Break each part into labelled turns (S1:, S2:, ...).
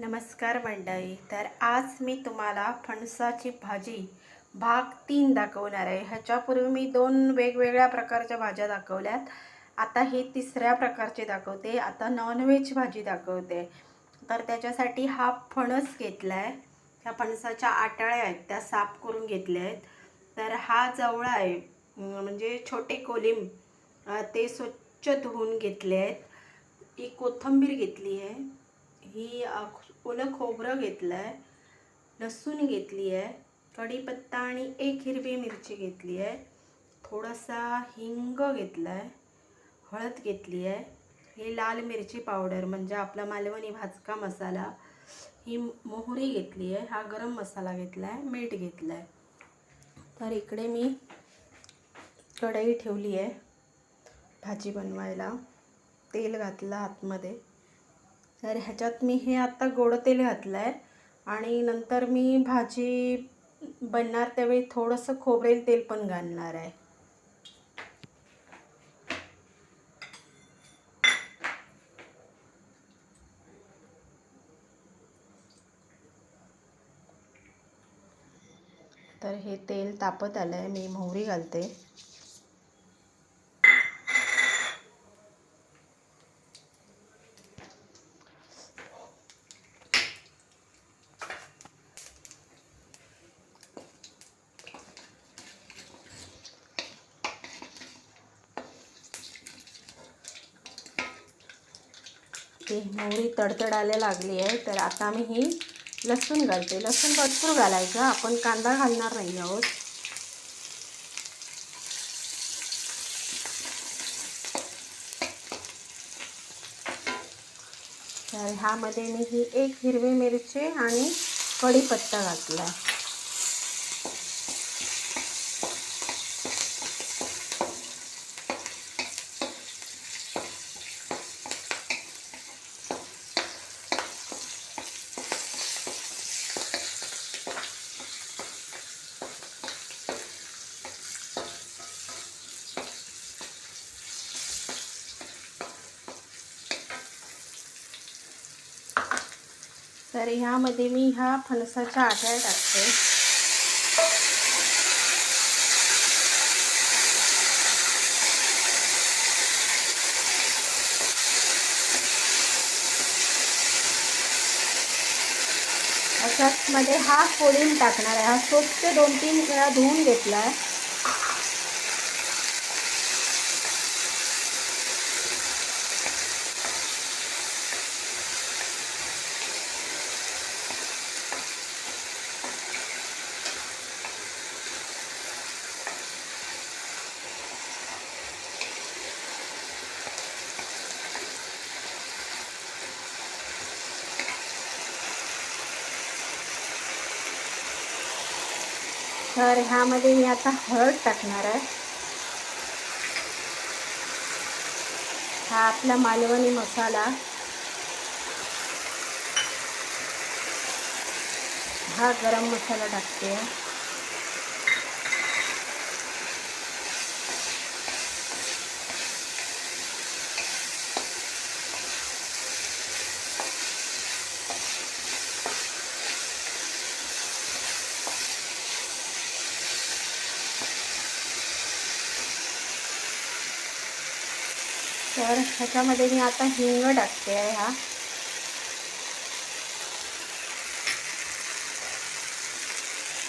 S1: नमस्कार मंडळी. तर आज मी तुम्हाला फणसाची भाजी भाग 3 दाखवणार आहे. ह्याच्यापूर्वी मी 2 वेगवेगळ्या प्रकारच्या भाज्या दाखवल्यात. आता हे तिसऱ्या प्रकारचे दाखवते. आता नॉनव्हेज भाजी दाखवते. तर त्याच्यासाठी हा फणस घेतला आहे. ह्या फणसाच्या आटाळ्या आहेत त्या साफ करून घेतल्या आहेत. तर हा जवळा आहे, म्हणजे छोटे कोलिम, ते स्वच्छ धुवून घेतले आहेत. ही कोथिंबीर घेतली आहे. ही ओलं खोबरं घेतलं आहे, लसूण घेतली आहे, कढीपत्ता आणि 1 हिरवी मिरची घेतली आहे, थोडासा हिंग घेतला आहे, हळद घेतली आहे, ही लाल मिरची पावडर म्हणजे आपला मालवणी भाजका मसाला, ही मोहरी घेतली आहे, हा गरम मसाला घेतला आहे, मीठ घेतलं आहे. तर इकडे मी कढई ठेवली आहे भाजी बनवायला. तेल घातलं आतमध्ये. तर ह्याच्यात मी हे आता गोड तेल घातलं आहे आणि नंतर मी भाजी बनणार त्यावेळी थोडंसं खोबरेल तेल पण घालणार आहे. तर हे तेल तापत आलं आहे. मी मोहरी घालते. ती मोहरी तडतडायला लागली आहे. तर आता मी ही लसूण घालते. लसूण भरपूर घालायचं, आपण कांदा घालणार नाही आहोत. तर ह्यामध्ये मी ही 1 हिरवी मिरची आणि कढीपत्ता घातला. तर ह्यामध्ये मी ह्या फणसाच्या आट्या टाकते. ह्याच्यामध्ये हा कोलिम टाकणार आहे. हा स्वच्छ 2-3 वेळा धुवून घेतला आहे. तर ह्यामध्ये मी आता हळद टाकणार आहे. हा आपला मालवणी मसाला, हा गरम मसाला टाकते. तर ह्याच्यामध्ये मी आता हिंग टाकते आहे. हा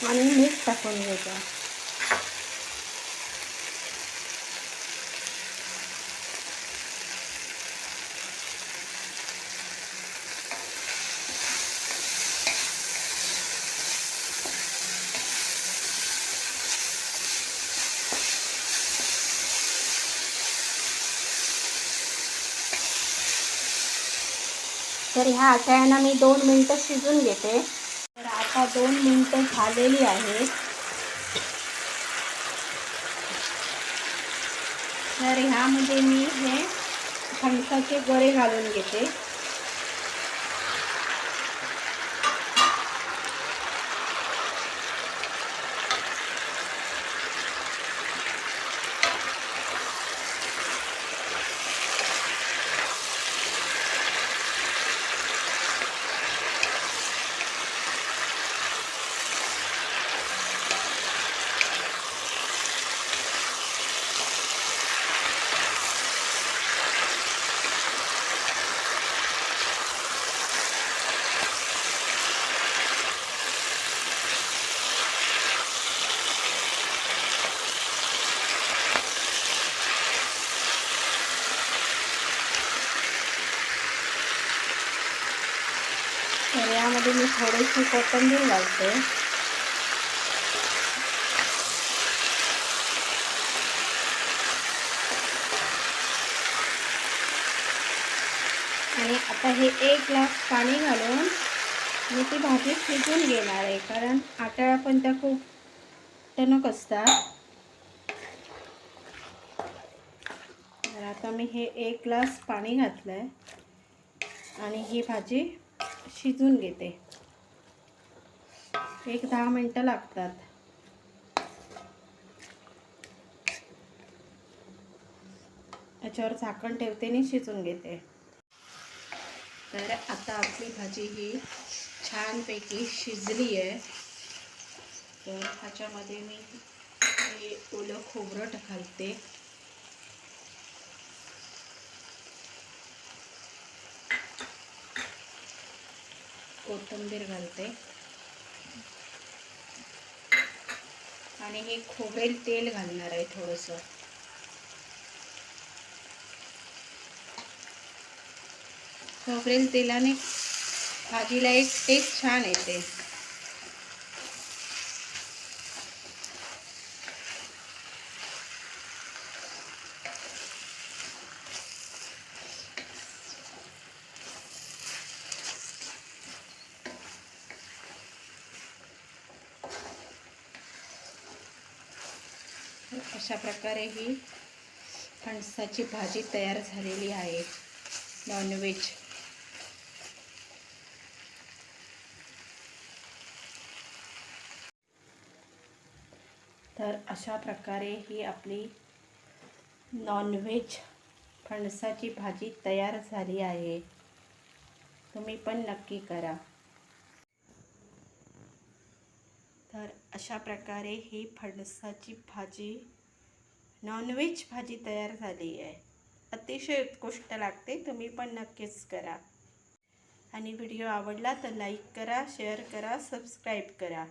S1: आणि मीठ टाकून घ्यायचं. तर ह्या आट्यांना मी 2 मिनटं शिजून घेते. तर आता 2 मिनटं झालेली आहेत. तर ह्यामध्ये मी हे फणसाचे गरे घालून घेते. तर यामध्ये मी थोडीशी कोथिंबीर घालते. आणि आता हे 1 ग्लास पाणी घालून मी ती भाजी शिजवून घेणार आहे, कारण आटाळ्या पण त्या खूप टणक असतात. तर आता मी हे 1 ग्लास पाणी घातलं आहे आणि ही भाजी शिजवून घेते. 10 मिनटं लागतात. याच्यावर झाकण ठेवते आणि शिजवून घेते. तर आता आपली भाजी ही छानपैकी शिजली आहे. तर ह्याच्यामध्ये मी हे ओलं खोबरं घालते. कोथिंबीर घालते आणि हे खोबरेल तेल घालणार आहे थोडंसं. खोबरेल तेलाने भाजीला एक टेस्ट छान येते. अशा प्रकारे ही फणसाची भाजी तयार झालेली आहे, नॉनव्हेज. तर अशा प्रकारे ही आपली नॉनव्हेज फणसाची भाजी तयार झाली आहे. तुम्ही पण नक्की करा. तर अशा प्रकारे ही फणसाची भाजी, नॉनव्हेज भाजी तयार झाली आहे. अतिशय उत्कृष्ट लागते. तुम्ही पण नक्कीच करा. आणि व्हिडिओ आवडला तर लाईक करा, शेअर करा, सबस्क्राईब करा.